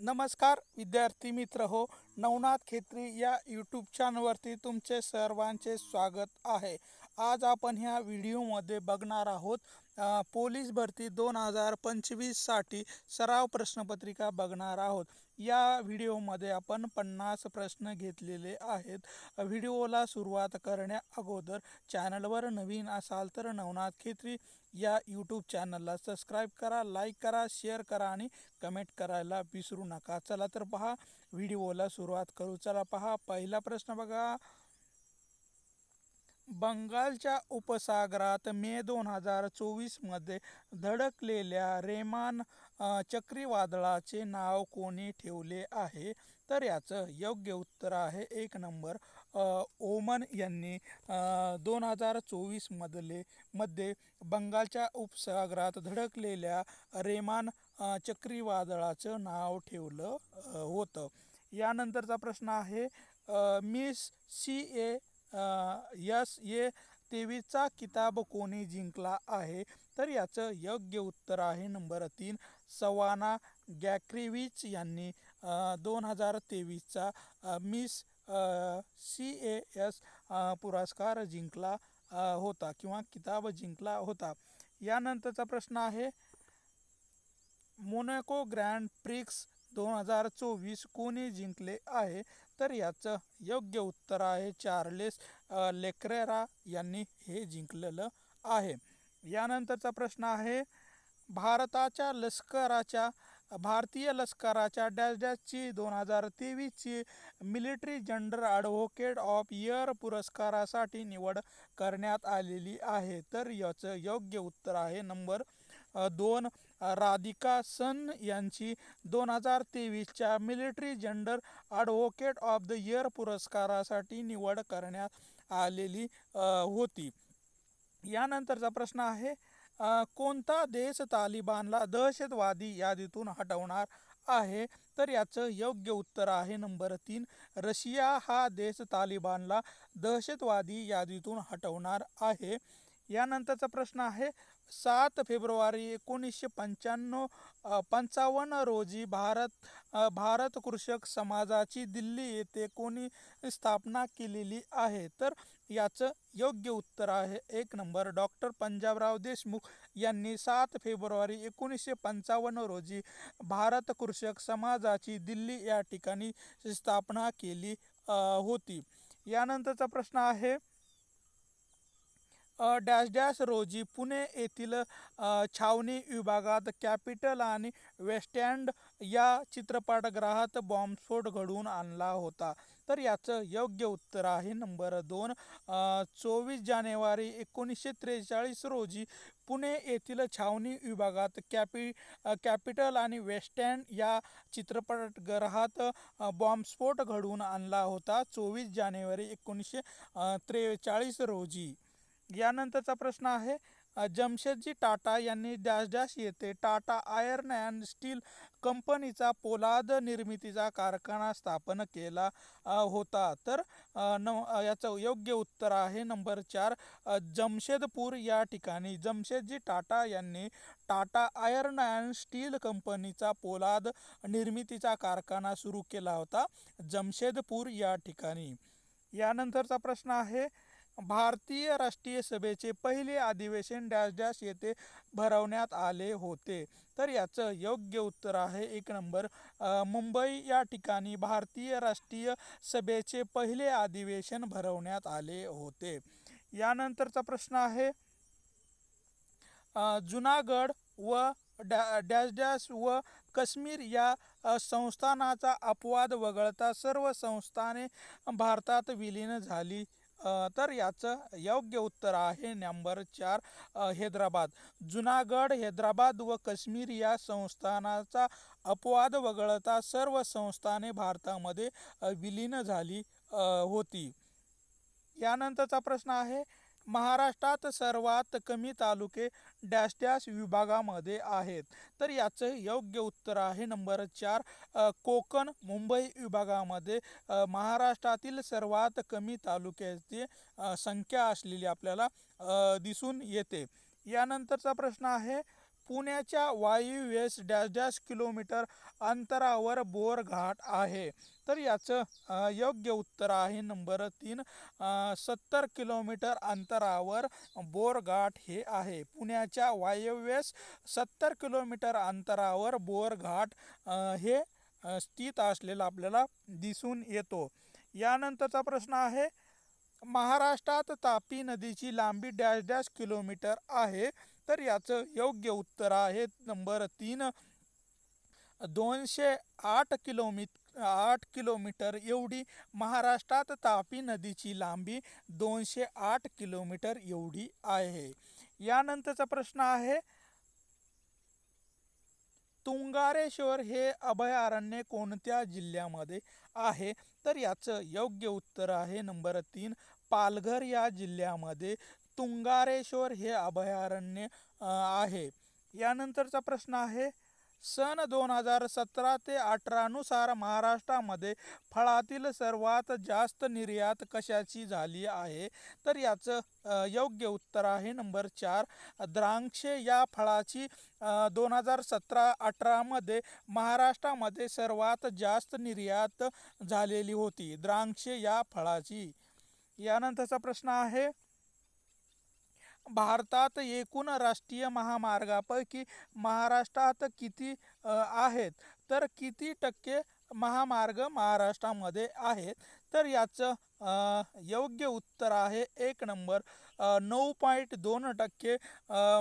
नमस्कार विद्यार्थी मित्र हो, नवनाथ खेत्री या यूट्यूब चॅनलवरती तुमचे सर्वांचे स्वागत आहे। आज आपण ह्या व्हिडिओमध्ये बघणार आहोत पोलीस भरती 2025 साठी सराव प्रश्नपत्रिका बघणार आहोत। या व्हिडिओमध्ये आपण 50 प्रश्न घेतलेले आहेत। व्हिडिओला सुरुवात करण्या अगोदर चॅनलवर नवीन असाल तर नवनाथ खेत्री या यूट्यूब चॅनलला सबस्क्राईब करा, लाईक करा, शेअर करा आणि कमेंट करायला विसरू नका। चला तर पहा, व्हिडिओला सुरुवात करू। चला पहा, पहिला प्रश्न बघा। बंगालच्या उपसागरात मे 2024 मध्ये धडकलेल्या रेमान चक्रीवादळाचे नाव कोणी ठेवले आहे? तर याचं योग्य उत्तर आहे 1 नंबर ओमन यांनी 2024 मध्ये बंगालच्या उपसागरात धडकलेल्या रेमान चक्रीवादळाचं नाव ठेवलं होतं। यानंतरचा प्रश्न आहे मिस CAS-23 किताब कोणी जिंकला आहे? तर याचं योग्य उत्तर आहे नंबर 3 सवाना गॅक्रेविच यांनी 2023चा मिस CAS पुरस्कार जिंकला होता किंवा किताब जिंकला होता। यानंतरचा प्रश्न आहे मोनाको ग्रँड प्रिक्स 2024 कोणी जिंकले आहे? तर याचं योग्य उत्तर आहे चार्लेस लेक्रेरा यांनी हे जिंकलेलं आहे। यानंतरचा प्रश्न आहे भारतीय लष्कराच्या डॅश डॅशची 2023ची military general advocate of year पुरस्कारासाठी निवड करण्यात आलेली आहे। तर याचं योग्य उत्तर आहे नंबर 2 राधिका सन यांची 2023च्या military general advocate of the year पुरस्कारासाठी निवड करण्यात आलेली होती। यानंतरचा प्रश्न आहे कोणता देश तालिबानला दहशतवादी यादीतून हटवणार आहे? तर याचं योग्य उत्तर आहे नंबर 3 रशिया हा देश तालिबानला दहशतवादी यादीतून हटवणार आहे। यानंतरचा प्रश्न आहे 7 फेब्रुवारी 1955 रोजी भारत कृषक समाजाची दिल्ली येथे कोणी स्थापना केलेली आहे? तर याचं योग्य उत्तर आहे 1 नंबर डॉक्टर पंजाबराव देशमुख यांनी 7 फेब्रुवारी 1955 रोजी भारत कृषक समाजाची दिल्ली या ठिकाणी स्थापना केली होती। यानंतरचा प्रश्न आहे डॅश डॅश रोजी पुणे येथील छावणी विभागात कॅपिटल आणि वेस्ट एंड या चित्रपटगृहात बॉम्बस्फोट घडवून आणला होता। तर याचं योग्य उत्तर आहे नंबर 2 24 जानेवारी 1943 रोजी पुणे येथील छावणी विभागात कॅपिटल आणि वेस्ट एंड या चित्रपटगृहात बॉम्बस्फोट घडवून आणला होता 24 जानेवारी 1943 रोजी। यानंतरचा प्रश्न आहे जमशेदजी टाटा यांनी डॅश डॅश येथे टाटा आयर्न अँड स्टील कंपनीचा पोलाद निर्मितीचा कारखाना स्थापन केला होता? तर याचं योग्य उत्तर आहे नंबर 4 जमशेदपूर या ठिकाणी जमशेदजी टाटा यांनी टाटा आयर्न अँड स्टील कंपनीचा पोलाद निर्मितीचा कारखाना सुरू केला होता जमशेदपूर या ठिकाणी। यानंतरचा प्रश्न आहे भारतीय राष्ट्रीय सभेचे पहिले अधिवेशन डॅश डॅश येथे भरवण्यात आले होते? तर याचं योग्य उत्तर आहे 1 नंबर मुंबई या ठिकाणी भारतीय राष्ट्रीय सभेचे पहिले अधिवेशन भरवण्यात आले होते। यानंतरचा प्रश्न आहे जुनागड व डॅश डॅश व काश्मीर या संस्थानाचा अपवाद वगळता सर्व संस्थाने भारतात विलीन झाली। तर याचं योग्य उत्तर आहे नंबर 4 हैदराबाद। जुनागड, हैदराबाद व काश्मीर या संस्थानाचा अपवाद वगळता सर्व संस्थाने भारतामध्ये विलीन झाली होती। यानंतरचा प्रश्न आहे महाराष्ट्रात सर्वात कमी तालुके डॅश डॅश विभागामध्ये आहेत? तर याचं योग्य उत्तर आहे नंबर 4 कोकण मुंबई विभागामध्ये महाराष्ट्रातील सर्वात कमी तालुक्याची संख्या असलेली आपल्याला दिसून येते। यानंतरचा प्रश्न आहे पुण्याच्या वायव्येस डॅश डॅश किलोमीटर अंतरावर बोरघाट आहे. तर याचं योग्य उत्तर आहे नंबर 3, 70 किलोमीटर अंतरावर बोरघाट हे आहे. पुण्याच्या वायव्येस 70 किलोमीटर अंतरावर बोरघाट हे स्थित असलेलं आपल्याला दिसून येतो. यानंतरचा प्रश्न आहे, महाराष्ट्रात तापी नदीची लांबी डॅश डॅश किलोमीटर आहे. तर याचं योग्य उत्तर आहे नंबर 3, 208 किलोमीटर एवढी महाराष्ट्रात तापी नदीची लांबी 208 किलोमीटर एवढी आहे. यानंतरचा प्रश्न आहे, तुंगारेश्वर हे अभयारण्य कोणत्या जिल्ह्यामध्ये आहे. तर याचं योग्य उत्तर आहे नंबर 3, पालघर या जिल्ह्यामध्ये तुंगारेश्वर हे अभयारण्य आहे. यानंतरचा प्रश्न आहे, सन 2017 ते 18 नुसार महाराष्ट्रामध्ये फळातील सर्वात जास्त निर्यात कशाची झाली आहे. तर याचं योग्य उत्तर आहे नंबर 4, द्राक्षे या फळाची 2017-18 मध्ये महाराष्ट्रामध्ये सर्वात जास्त निर्यात झालेली होती, द्राक्षे या फळाची. यानंतरचा प्रश्न आहे, भारतात एकूण राष्ट्रीय महामार्गापैकी महाराष्ट्रात किती आहेत. तर किती टक्के महामार्ग महाराष्ट्रामध्ये आहेत. तर याचं योग्य उत्तर आहे 1 नंबर 9.2%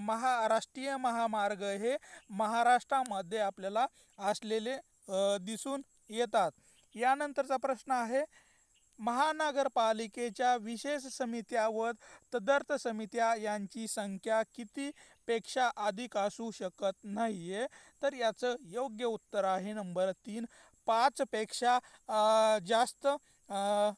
महाराष्ट्रीय महामार्ग हे महाराष्ट्रामध्ये आपल्याला असलेले दिसून येतात. यानंतरचा प्रश्न आहे, महानगरपालिकेच्या विशेष समित्या व तदर्थ समित्या यांची संख्या किती पेक्षा अधिक असू शकत नाहीये. तर याचं योग्य उत्तर आहे नंबर 3, 5 पेक्षा जास्त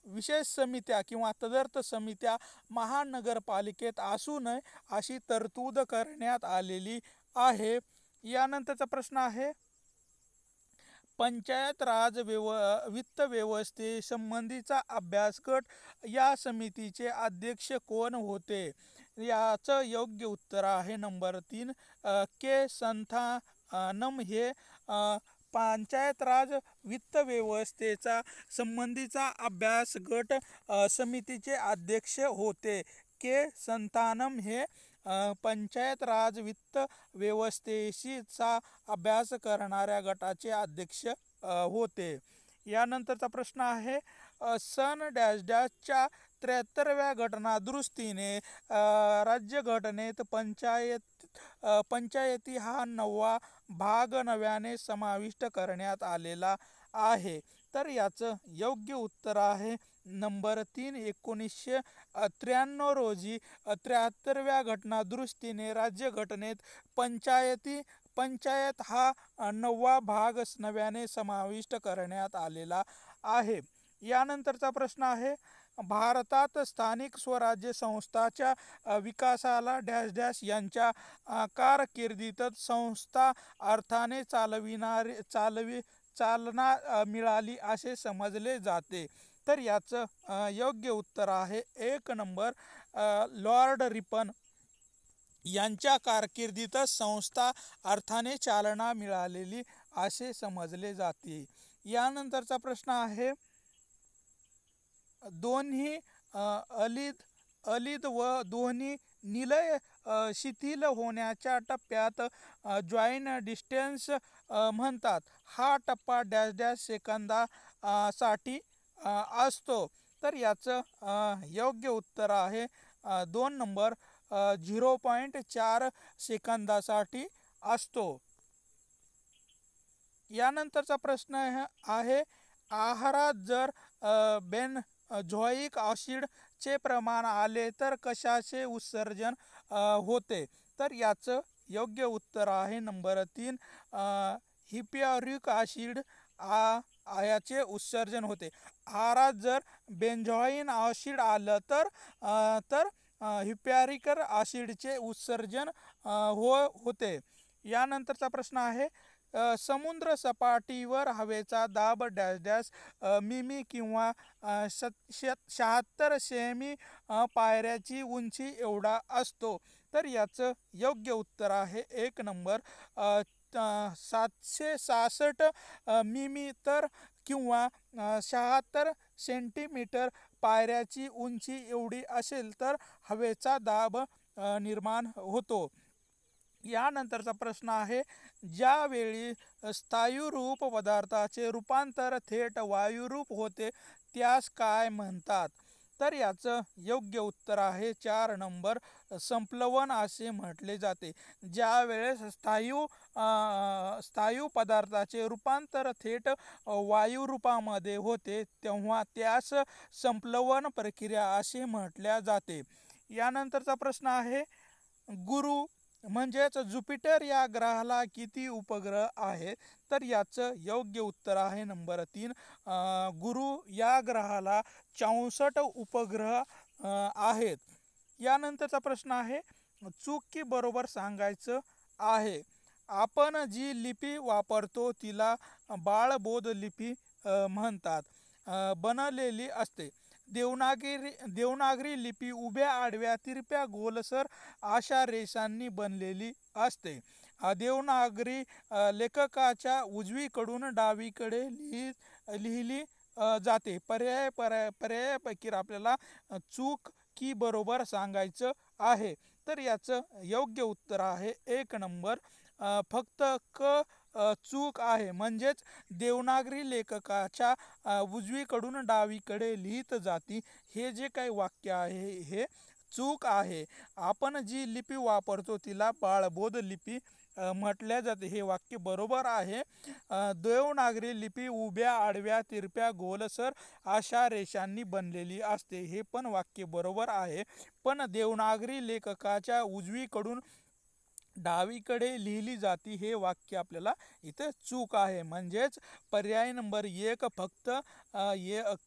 विशेष समित्या किंवा तदर्थ समित्या महानगरपालिकेत असू नये अशी तरतूद करण्यात आलेली आहे. यानंतरचा प्रश्न आहे, पंचायत राज वित्त व्यवस्थे संबंधीचा अभ्यासगट या समितीचे अध्यक्ष कोण होते. याचं योग्य उत्तर आहे नंबर 3, के संथानम हे पंचायत राज वित्त व्यवस्थेचा संबंधीचा अभ्यास गट समितीचे अध्यक्ष होते. के संथानम हे पंचायत राज वित्त व्यवस्थेचा अभ्यास करणाऱ्या गटाचे अध्यक्ष होते. यानंतरचा प्रश्न आहे, सन डॅश डॅशच्या 73व्या घटनादुरुस्तीने राज्यघटनेत पंचायती हा 9वा भाग नव्याने समाविष्ट करण्यात आलेला आहे. तर याचं योग्य उत्तर आहे नंबर 3, 1993 रोजी 73व्या घटनादुरुस्तीने राज्यघटनेत पंचायत हा 9वा भाग नव्याने समाविष्ट करण्यात आलेला आहे. यानंतरचा प्रश्न आहे, भारतात स्थानिक स्वराज्य संस्थाच्या विकासाला डॅश डॅश यांच्या कारकिर्दीत संस्था अर्थाने चालना मिळाली असे समजले जाते. तर याचं योग्य उत्तर आहे 1 नंबर लॉर्ड रिपन यांच्या कारकिर्दीतच संस्था अर्थाने चालना मिळालेली असे समजले जाते. यानंतरचा प्रश्न आहे, दोन्ही अलिद व दोन्ही निलय शिथिल होण्याच्या टप्प्यात जॉईन डिस्टन्स म्हणतात. हा टप्पा डॅश डॅश सेकंदासाठी असतो. तर याचं योग्य उत्तर आहे 2 नंबर 0.4 सेकंदासाठी असतो. यानंतरचा प्रश्न आहे, आहारात जर बेनझोइक ॲसिडचे प्रमाण आले तर कशाचे उत्सर्जन होते. तर याचं योग्य उत्तर आहे नंबर 3, हिप्यारिक ॲसिड याचे उत्सर्जन होते. आहारात जर बेन्झोइक ॲसिड आलं तर हिप्यारिक ॲसिडचे उत्सर्जन होते. यानंतरचा प्रश्न आहे, समुद्र सपाटीवर हवेचा दाब डॅश डॅश मिमी किंवा 76 सेमी पायऱ्याची उंची एवढा असतो. तर याचं योग्य उत्तर आहे 1 नंबर 766 मिमी तर किंवा 76 सेंटीमीटर पायऱ्याची उंची एवढी असेल तर हवेचा दाब निर्माण होतो. यानंतरचा प्रश्न आहे, ज्यावेळी स्थायूरूप पदार्थाचे रूपांतर थेट वायुरूप होते त्यास काय म्हणतात? तर याचं योग्य उत्तर आहे 4 नंबर संप्लवन असे म्हटले जाते. ज्यावेळेस स्थायू पदार्थाचे रूपांतर थेट वायुरूपामध्ये होते तेव्हा त्यास संप्लवन प्रक्रिया असे म्हटल्या जाते. यानंतरचा प्रश्न आहे, गुरु म्हणजेच ज्युपिटर या ग्रहाला किती उपग्रह आहेत? तर याचं योग्य उत्तर आहे नंबर 3 गुरु या ग्रहाला 64 उपग्रह आहेत. यानंतरचा प्रश्न आहे, चूक की बरोबर सांगायचं आहे. आपण जी लिपी वापरतो तिला बाळबोध लिपी म्हणतात. बनलेली असते. देवनागरी लिपी उभ्या आडव्या तिरप्या गोलसर अशा रेषांनी बनलेली असते. देवनागरी लेखकाच्या उजवीकडून डावीकडे लिहिली जाते. पर्यायापैकी आपल्याला चूक की बरोबर सांगायचं आहे. तर याचं योग्य उत्तर आहे 1 नंबर फक्त क चूक आहे. म्हणजेच देवनागरी लेखकाच्या उजवीकडून डावीकडे लिहित जाती हे जे काही वाक्य आहे हे चूक आहे. आपण जी लिपी वापरतो तिला बाळबोध लिपी म्हटल्या जाते. हे वाक्य बरोबर आहे. देवनागरी लिपी उभ्या आडव्या तिरप्या गोलसर अशा रेषांनी बनलेली असते. हे पण वाक्य बरोबर आहे. पण देवनागरी लेखकाच्या उजवीकडून डावीकडे लिहिली जाती हे वाक्य आपल्याला इथे चूक आहे. म्हणजेच पर्याय नंबर 1 फक्त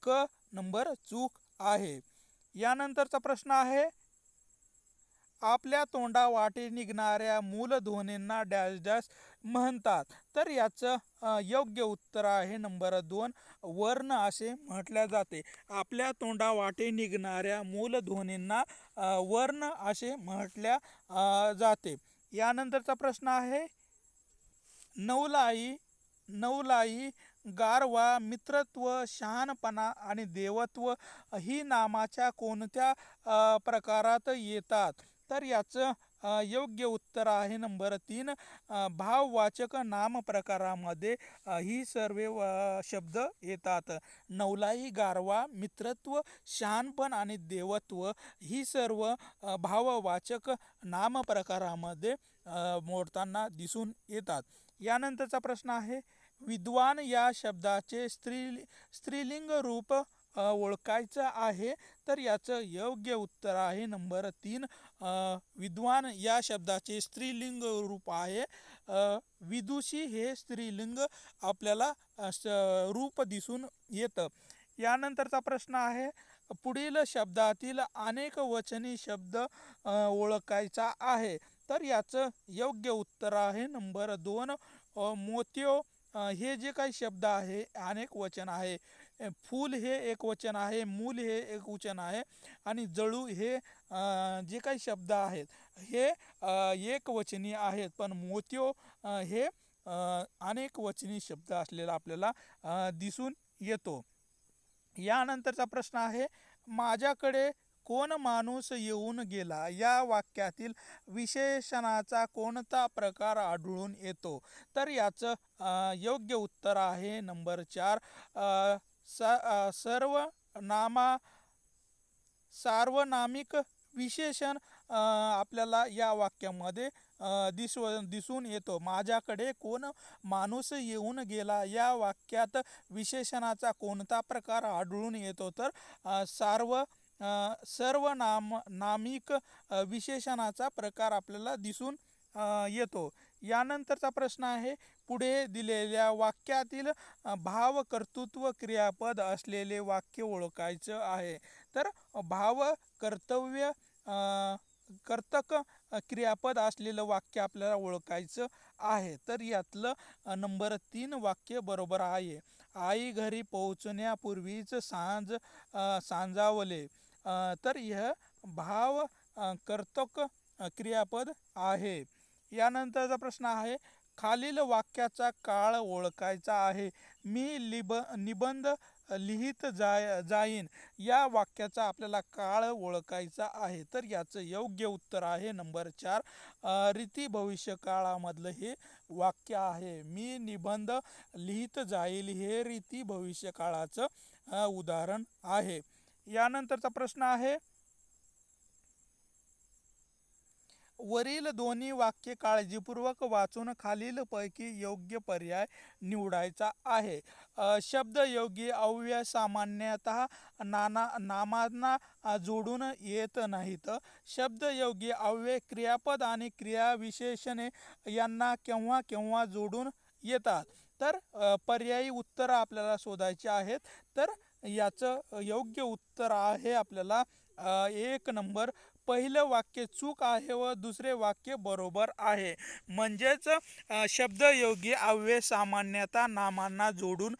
क नंबर चूक आहे. यानंतरचा प्रश्न आहे, आपल्या तोंडावाटे निघणाऱ्या मूलध्वनींना डॅश डॅश म्हणतात. तर याचं योग्य उत्तर आहे नंबर 2 वर्ण असे म्हटल्या जाते. आपल्या तोंडावाटे निघणाऱ्या मूलध्वनींना वर्ण असे म्हटल्या जाते. यानंतरचा प्रश्न आहे, नवलाई गारवा मित्रत्व शहाणपणा आणि देवत्व ही नामाच्या कोणत्या प्रकारात येतात? तर याचं योग्य उत्तर आहे नंबर 3 भाववाचक नाम प्रकारामध्ये ही सर्व शब्द येतात. नवलाई गारवा मित्रत्व शहाणपण आणि देवत्व ही सर्व भाववाचक नाम प्रकारामध्ये मोडताना दिसून येतात. यानंतरचा प्रश्न आहे, विद्वान या शब्दाचे स्त्रीलिंग रूप ओळखायचं आहे. तर याचं योग्य उत्तर आहे नंबर 3 विद्वान या शब्दाचे स्त्रीलिंग रूप आहे विदुषी हे स्त्रीलिंग आपल्याला रूप दिसून येतं. यानंतरचा प्रश्न आहे, पुढील शब्दातील अनेक वचनी शब्द ओळखायचा आहे. तर याचं योग्य उत्तर आहे नंबर 2 मोत्यो हे जे काही शब्द आहे अनेक वचन आहे. फूल हे एक वचन आहे, मूल हे एक वचन आहे आणि जळू हे जे काही शब्द आहेत हे एक वचनी आहेत. पण मोत्यो हे अनेक वचनी शब्द असलेला आपल्याला दिसून येतो. यानंतरचा प्रश्न आहे, माझ्याकडे कोण माणूस येऊन गेला या वाक्यातील विशेषणाचा कोणता प्रकार आढळून येतो? तर याचं योग्य उत्तर आहे नंबर 4 सार्वनामिक विशेषण आपल्याला या वाक्यामध्ये दिसून येतो. माझ्याकडे कोण माणूस येऊन गेला या वाक्यात विशेषणाचा कोणता प्रकार आढळून येतो? तर सर्वनामिक विशेषणाचा प्रकार आपल्याला दिसून येतो. यानंतरचा प्रश्न आहे, पुढे दिलेल्या वाक्यातील भाव कर्तृत्व क्रियापद असलेले वाक्य ओळखायचं आहे. तर भाव कर्तव्य कर्तक क्रियापद असलेलं वाक्य आपल्याला ओळखायचं आहे. तर यातलं नंबर 3 वाक्य बरोबर आहे. आई घरी पोहोचण्यापूर्वीच सांजावले. तर यह भाव कर्तक क्रियापद आहे. यानंतरचा प्रश्न आहे, खालील वाक्याचा काळ ओळखायचा आहे. मी निबंध लिहित जाईन या वाक्याचा आपल्याला काळ ओळखायचा आहे. तर याचं योग्य उत्तर आहे नंबर 4, रीती भविष्य काळामधलं हे वाक्य आहे. मी निबंध लिहित जाईल हे रीती भविष्य काळाचं उदाहरण आहे. यानंतरचा प्रश्न आहे, वरील दोन्ही वाक्ये काळजीपूर्वक वाचून खालीलपैकी योग्य पर्याय निवडायचा आहे. शब्दयोगी अव्यय सामान्यतः नामांना जोडून येत नाहीत. शब्दयोगी अव्यय क्रियापद आणि क्रियाविशेषणे यांना केव्हा केव्हा जोडून येतात. तर पर्यायी उत्तर आपल्याला शोधायचे आहेत. तर याचं योग्य उत्तर आहे आपल्याला 1 नंबर, पहिलं वाक्य चूक आहे व दुसरे वाक्य बरोबर आहे. म्हणजेच शब्दयोगी अव्यय सामान्यतः नामांना जोडून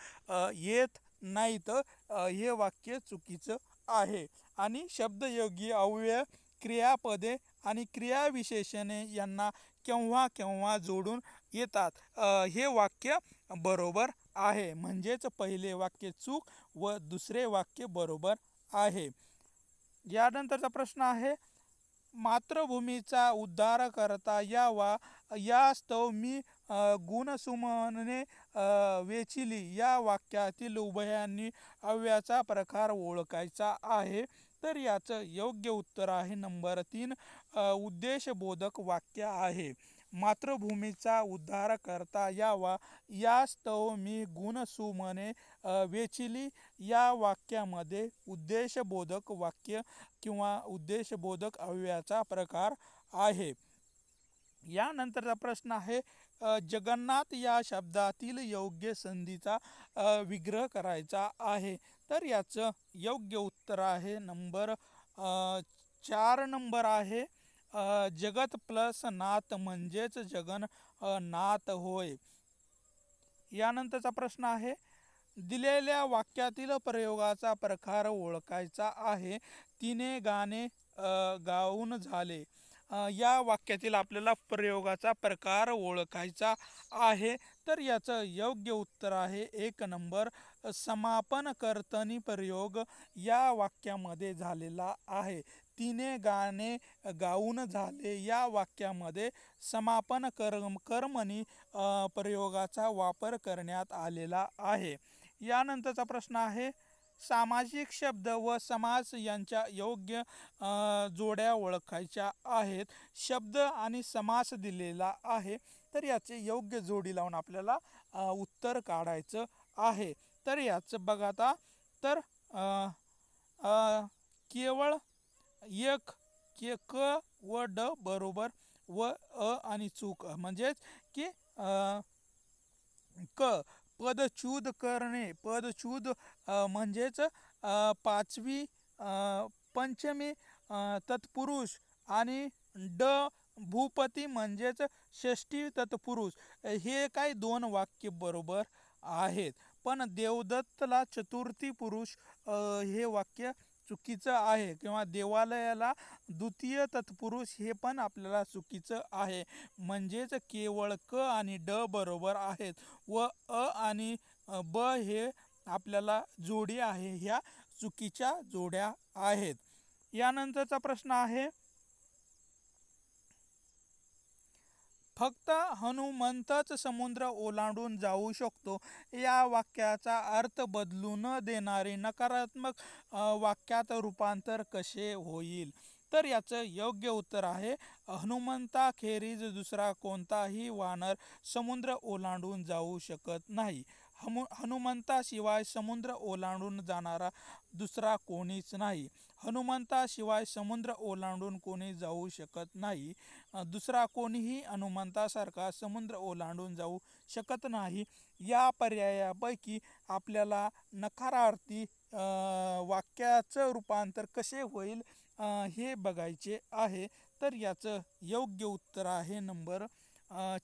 येत नाहीत, हे वाक्य चुकीचं आहे. आणि शब्दयोगी अव्यय क्रियापदे आणि क्रियाविशेषणे यांना केव्हा केव्हा जोडून येतात, हे वाक्य बरोबर आहे. म्हणजेच पहिले वाक्य चूक व दुसरे वाक्य बरोबर आहे. यानंतरचा प्रश्न आहे, मातृभूमीचा उद्धार करता यावा यास्तव मी गुणसुमने वेचिली या वाक्यातील उभयांनी अव्ययाचा प्रकार ओळखायचा आहे. तर याचं योग्य उत्तर आहे नंबर 3, उद्देशबोधक वाक्य आहे. मातृभूमीचा उद्धार करता यावा यास्तव मी गुणसुमने वेचिली या वाक्यामध्ये उद्देशबोधक वाक्य किंवा उद्देशबोधक अव्ययाचा प्रकार आहे. यानंतरचा प्रश्न आहे, जगन्नाथ या शब्दातील योग्य संधीचा विग्रह करायचा आहे. तर याचं योग्य उत्तर आहे नंबर 4 नंबर आहे, जगत प्लस नाथ म्हणजेच जगन्नाथ होय. यानंतरचा प्रश्न आहे, दिलेल्या वाक्यातील प्रयोगाचा प्रकार ओळखायचा आहे. तिने गाणे गाऊन झाले या वाक्यातील आपल्याला प्रयोगाचा प्रकार ओळखायचा आहे. तर याचं योग्य उत्तर आहे 1 नंबर, समापन कर्तनी प्रयोग या वाक्यामध्ये झालेला आहे. तिने गाणे गाऊन झाले या वाक्यामध्ये समापन कर्मणी प्रयोगाचा वापर करण्यात आलेला आहे. यानंतरचा प्रश्न आहे, सामासिक शब्द व समास यांच्या योग्य जोड्या ओळखायच्या आहेत. शब्द आणि समास दिलेला आहे. तर याचे योग्य जोडी लावून आपल्याला उत्तर काढायचं आहे. तर याचं बघा आता, तर केवळ एक क व ड बरोबर व आणि चूक म्हणजेच की क पदच्युत करणे, पदच्युत म्हणजेच पाचवी पंचमी तत्पुरुष आणि ड भूपती म्हणजेच षष्टी तत्पुरुष, हे काही 2 वाक्य बरोबर आहेत. पण देवदत्तला चतुर्थी पुरुष हे वाक्य चुकीचं आहे, किंवा देवालयाला द्वितीय तत्पुरुष हे पण आपल्याला चुकीचं आहे. म्हणजेच केवळ क आणि ड बरोबर आहेत व आणि ब हे आपल्याला जोडी आहे ह्या चुकीच्या जोड्या आहेत. यानंतरचा प्रश्न आहे, फक्त हनुमंतच समुद्र ओलांडून जाऊ शकतो या वाक्याचा अर्थ बदलू न देणारे नकारात्मक वाक्यात रूपांतर कसे होईल? तर याचं योग्य उत्तर आहे, हनुमंताखेरीज दुसरा कोणताही वानर समुद्र ओलांडून जाऊ शकत नाही. हनुमंताशिवाय समुद्र ओलांडून जाणारा दुसरा कोणीच नाही. हनुमंताशिवाय समुद्र ओलांडून कोणी जाऊ शकत नाही. दुसरा कोणीही हनुमंतासारखा समुद्र ओलांडून जाऊ शकत नाही. या पर्यायापैकी आपल्याला नकारार्थी वाक्याचं रूपांतर कसे होईल हे बघायचे आहे. तर याचं योग्य उत्तर आहे नंबर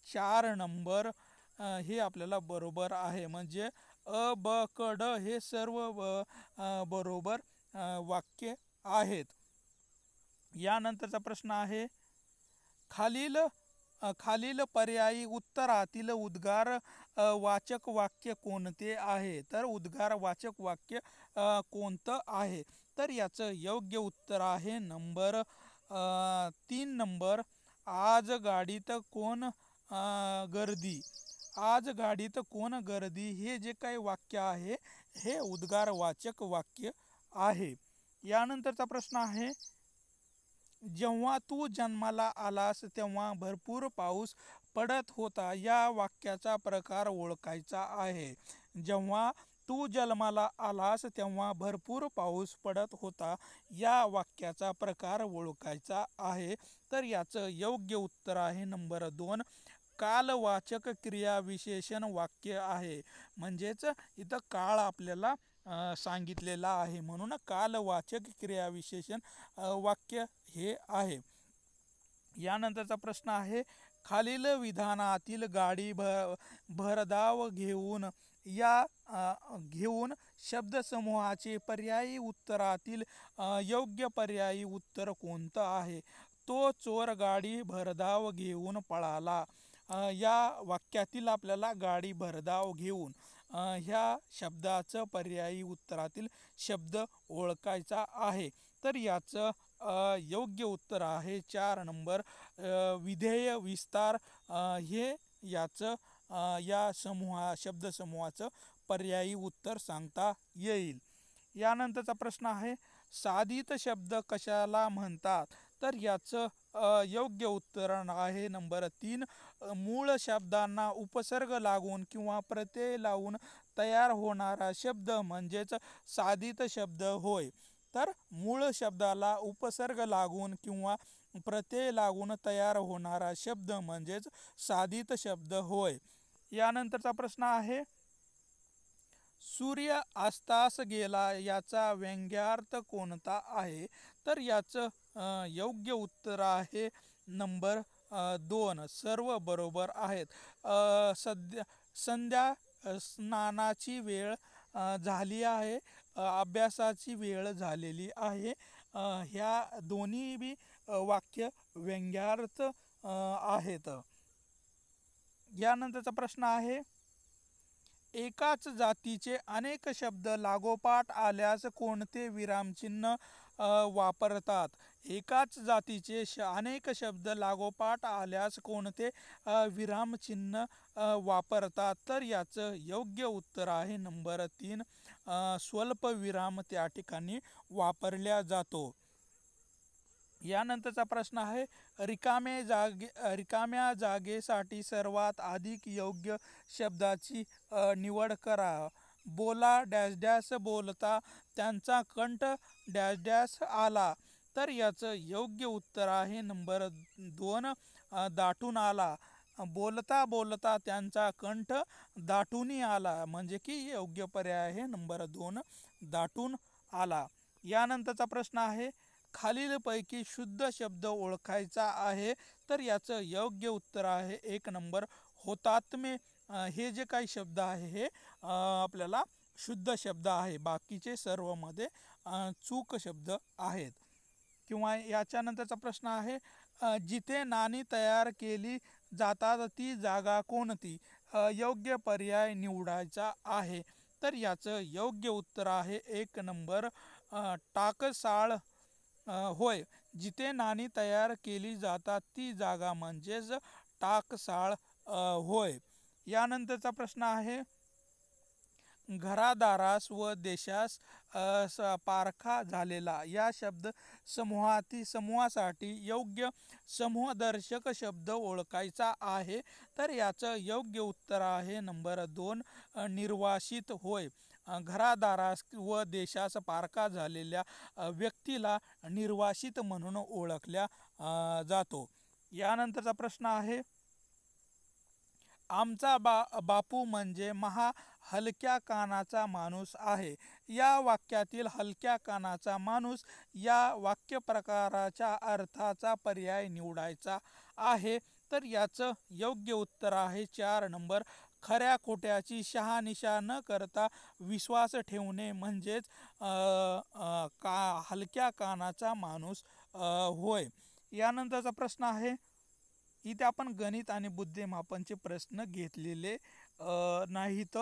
4 नंबर, हे आपल्याला बरोबर आहे. म्हणजे अ ब क ड हे सर्व बरोबर वाक्य आहेत. यानंतरचा प्रश्न आहे, खालील पर्यायी उत्तरातील उद्गार वाचक वाक्य कोणते आहे? तर उद्गार वाचक वाक्य कोणतं आहे? तर याचं योग्य उत्तर आहे नंबर 3 नंबर, आज गाडीत कोण गर्दी. आज गाडीत कोण गर्दी हे जे काही वाक्य आहे हे उद्गार वाचक वाक्य आहे. यानंतरचा प्रश्न आहे, जेव्हा तू जन्माला आलास तेव्हा भरपूर पाऊस पडत होता, या वाक्याचा प्रकार ओळखायचा आहे. जेव्हा तू जन्माला आलास तेव्हा भरपूर पाऊस पडत होता, या वाक्याचा प्रकार ओळखायचा आहे. तर याचं योग्य उत्तर आहे नंबर 2, कालवाचक क्रियाविशेषण वाक्य आहे. म्हणजेच इथं काळ आपल्याला सांगितलेला आहे, म्हणून कालवाचक क्रियाविशेषण वाक्य हे आहे. यानंतरचा प्रश्न आहे, खालील विधानातील गाडी भरधाव घेऊन शब्दसमूहाचे पर्यायी उत्तरातील योग्य पर्यायी उत्तर कोणतं आहे? तो चोर गाडी भरधाव घेऊन पळाला. या वाक्यातील आपल्याला गाडी भरधाव घेऊन ह्या शब्दाचं पर्यायी उत्तरातील शब्द ओळखायचा आहे. तर याचं योग्य उत्तर आहे 4 नंबर, विधेय विस्तार हे याचं या शब्दसमूहाचं पर्यायी उत्तर सांगता येईल. यानंतरचा प्रश्न आहे, साधित शब्द कशाला म्हणतात? तर याचं योग्य उत्तर आहे नंबर 3, मूळ शब्दांना उपसर्ग लागून किंवा प्रत्यय लावून तयार होणारा शब्द म्हणजेच साधित शब्द होय. तर मूळ शब्दाला उपसर्ग लागून किंवा प्रत्यय लागून तयार होणारा शब्द म्हणजेच साधित शब्द होय. यानंतरचा प्रश्न आहे, सूर्य अस्तास गेला याचा व्यंग्यार्थ कोणता आहे? तर याचं योग्य उत्तर आहे नंबर 2, सर्व बरोबर आहेत. संध्या स्नानाची वेळ झाली आहे, अभ्यासाची वेळ झालेली आहे. ह्या दोन्ही बी वाक्य व्यंग्यार्थ आहेत. यानंतरचा प्रश्न आहे, एकाच जातीचे अनेक शब्द लागोपाठ आल्यास कोणते विरामचिन्ह वापरतात? एकाच जातीचे अनेक शब्द लागोपाठ आल्यास कोणते विरामचिन्ह वापरतात? तर याचं योग्य उत्तर आहे नंबर 3, स्वल्प विराम त्या ठिकाणी वापरला जातो. यानंतरचा प्रश्न आहे, रिकाम्या जागेसाठी सर्वात अधिक योग्य शब्दाची निवड करा. बोला डॅश डॅश बोलता त्यांचा कंठ डॅश डॅश आला. तर याचं योग्य उत्तर आहे नंबर 2, दाटून आला. बोलता बोलता त्यांचा कंठ दाटून आला, म्हणजे की योग्य पर्याय आहे नंबर 2, दाटून आला. यानंतरचा प्रश्न आहे, खालीलपैकी शुद्ध शब्द ओळखायचा आहे. तर याचं योग्य उत्तर आहे 1 नंबर, होतात्मे. हे जे काही शब्द आहे हे आपल्याला शुद्ध शब्द आहे, बाकीचे सर्व मध्ये चूक शब्द आहेत. किंवा याच्यानंतरचा प्रश्न आहे, जिथे नाणी तयार केली जातात ती जागा कोणती? योग्य पर्याय निवडायचा आहे. तर याचं योग्य उत्तर आहे 1 नंबर, टाकसाळ होय. जिथे नाणी तयार केली जातात ती जागा म्हणजेच टाकसाळ होय. यानंतरचा प्रश्न आहे, घरादारास व देशास पारखा झालेला या शब्द समूहासाठी योग्य समूहदर्शक शब्द ओळखायचा आहे. तर याचं योग्य उत्तर आहे नंबर 2, निर्वासित होय. घरादारास व देशास पारखा झालेल्या व्यक्तीला निर्वासित म्हणून ओळखल्या जातो. यानंतरचा प्रश्न आहे, आमचा बापू म्हणजे हलक्या कानाचा माणूस आहे. या वाक्यातील हलक्या कानाचा माणूस या वाक्यप्रकाराच्या अर्थाचा पर्याय निवडायचा आहे. तर याचं योग्य उत्तर आहे 4 नंबर, खऱ्या खोट्याची शहानिशा न करता विश्वास ठेवणे म्हणजेच हलक्या कानाचा माणूस होय. यानंतरचा प्रश्न आहे, इथे आपण गणित आणि बुद्धिमापनचे प्रश्न घेतलेले नाहीत.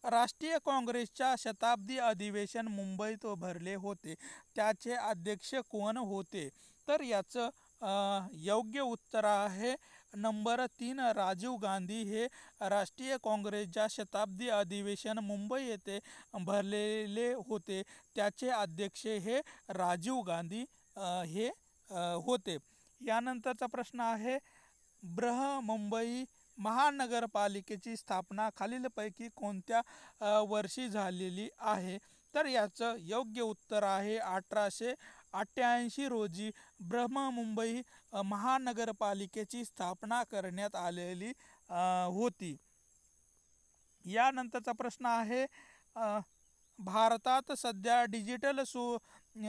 राष्ट्रीय काँग्रेसच्या शताब्दी अधिवेशन मुंबईत भरले होते, त्याचे अध्यक्ष कोण होते? तर याचं योग्य उत्तर आहे नंबर 3, राजीव गांधी हे राष्ट्रीय काँग्रेसच्या शताब्दी अधिवेशन मुंबई येथे भरलेले होते, त्याचे अध्यक्ष हे राजीव गांधी हे होते. यानंतरचा प्रश्न आहे, बृहन्मुंबई महानगरपालिकेची स्थापना खालीलपैकी कोणत्या वर्षी झालेली आहे? तर याचं योग्य उत्तर आहे 1888 रोजी बृहन्मुंबई महानगरपालिकेची स्थापना करण्यात आलेली होती. यानंतरचा प्रश्न आहे, भारतात सध्या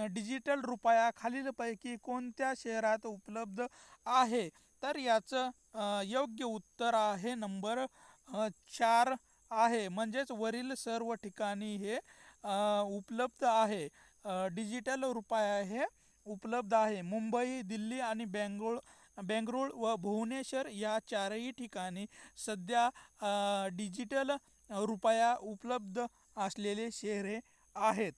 डिजिटल रुपया खालीलपैकी कोणत्या शहरात उपलब्ध आहे? तर याचं योग्य उत्तर आहे नंबर 4 आहे, म्हणजेच वरील सर्व ठिकाणी हे उपलब्ध आहे. डिजिटल रुपया हे उपलब्ध आहे. मुंबई, दिल्ली आणि बेंगळूर व भुवनेश्वर या चारही ठिकाणी सध्या डिजिटल रुपया उपलब्ध असलेले शहरे आहेत.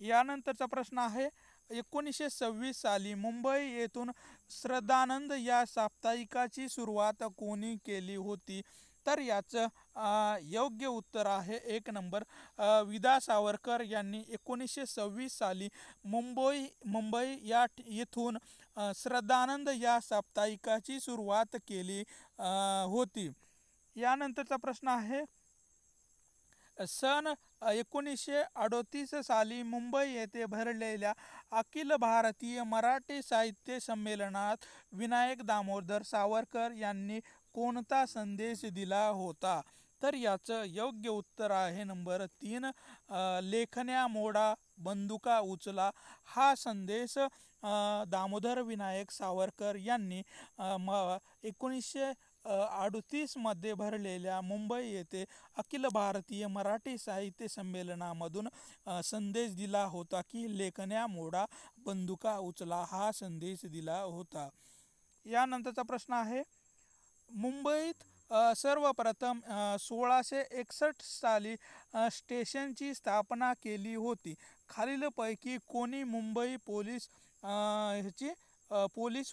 यानंतरचा प्रश्न आहे, 1926 साली मुंबई येथून श्रद्धानंद या साप्ताहिकाची सुरुवात कोणी केली होती? तर याचं योग्य उत्तर आहे 1 नंबर, विदा सावरकर यांनी 1926 साली मुंबई येथून श्रद्धानंद या साप्ताहिकाची सुरुवात केली होती. यानंतरचा प्रश्न आहे, सन 1938 साली मुंबई येथे भरलेल्या अखिल भारतीय मराठी साहित्य संमेलनात विनायक दामोदर सावरकर यांनी कोणता संदेश दिला होता? तर याचं योग्य उत्तर आहे नंबर 3, लेखण्या मोडा बंदुका उचला. हा संदेश दामोदर विनायक सावरकर यांनी 1938 मध्ये भरलेल्या मुंबई येथे अखिल भारतीय मराठी साहित्य संमेलनामधून संदेश दिला होता की लेखण्या मोडा बंदुका उचला, हा संदेश दिला होता. यानंतरचा प्रश्न आहे, मुंबईत सर्वप्रथम 1661 साली स्टेशनची स्थापना केली होती. खालीलपैकी कोणी मुंबई पोलीस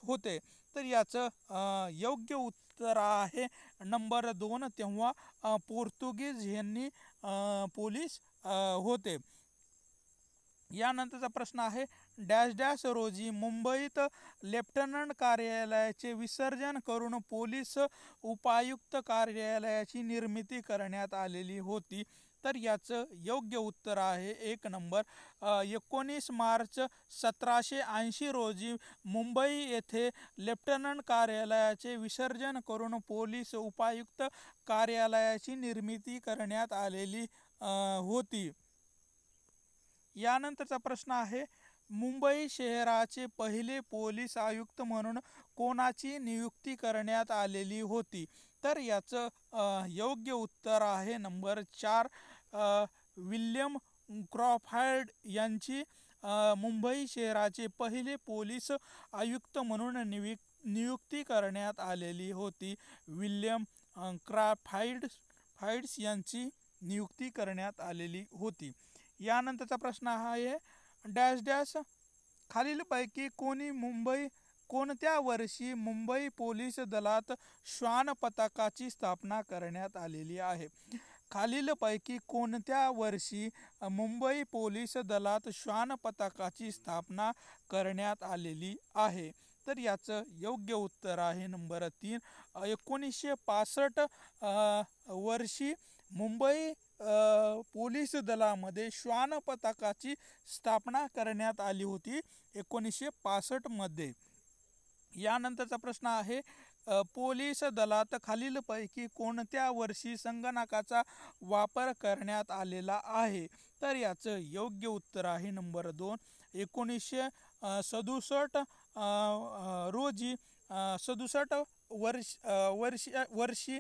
होते? तर याचं योग्य उत्तर आहे नंबर 2, तेव्हा पोर्तुगीज यांनी पोलीस होते. यानंतरचा प्रश्न आहे, डॅश डॅश रोजी मुंबईत लेफ्टनंट कार्यालयाचे विसर्जन करून पोलीस उपायुक्त कार्यालयाची निर्मिती करण्यात आलेली होती. तर याचं योग्य उत्तर आहे 1 नंबर, 19 मार्च 1780 रोजी मुंबई येथे लेफ्टनंट कार्यालयाचे विसर्जन करून पोलीस उपायुक्त कार्यालयाची निर्मिती करण्यात आलेली होती. यानंतरचा प्रश्न आहे, मुंबई शहराचे पहिले पोलीस आयुक्त म्हणून कोणाची नियुक्ती करण्यात आलेली होती? तर याचं योग्य उत्तर आहे नंबर 4, विल्यम क्रॉफर्ड यांची मुंबई शहराचे पहिले पोलीस आयुक्त म्हणून नियुक्ती करण्यात आलेली होती. विल्यम क्रॉफर्ड यांची नियुक्ती करण्यात आलेली होती. यानंतरचा प्रश्न आहे, डॅश डॅश खालीलपैकी कोणत्या वर्षी मुंबई पोलीस दलात श्वान पथकाची स्थापना करण्यात आलेली आहे? खालीलपैकी कोणत्या वर्षी मुंबई पोलीस दलात श्वान पथकाची स्थापना करण्यात आलेली आहे? तर याचं योग्य उत्तर आहे नंबर 3, 1965 वर्षी मुंबई पोलीस दलामध्ये श्वान पथकाची स्थापना करण्यात आली होती 1965 मध्ये. यानंतरचा प्रश्न आहे, पोलीस दलात खालीलपैकी कोणत्या वर्षी संगणकाचा वापर करण्यात आलेला आहे? तर याचं योग्य उत्तर आहे नंबर 2, 1967 रोजी वर्षी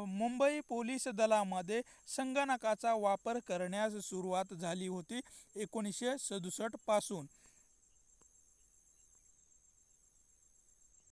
मुंबई पोलीस दलामध्ये संगणकाचा वापर करण्यास सुरुवात झाली होती 1967 पासून.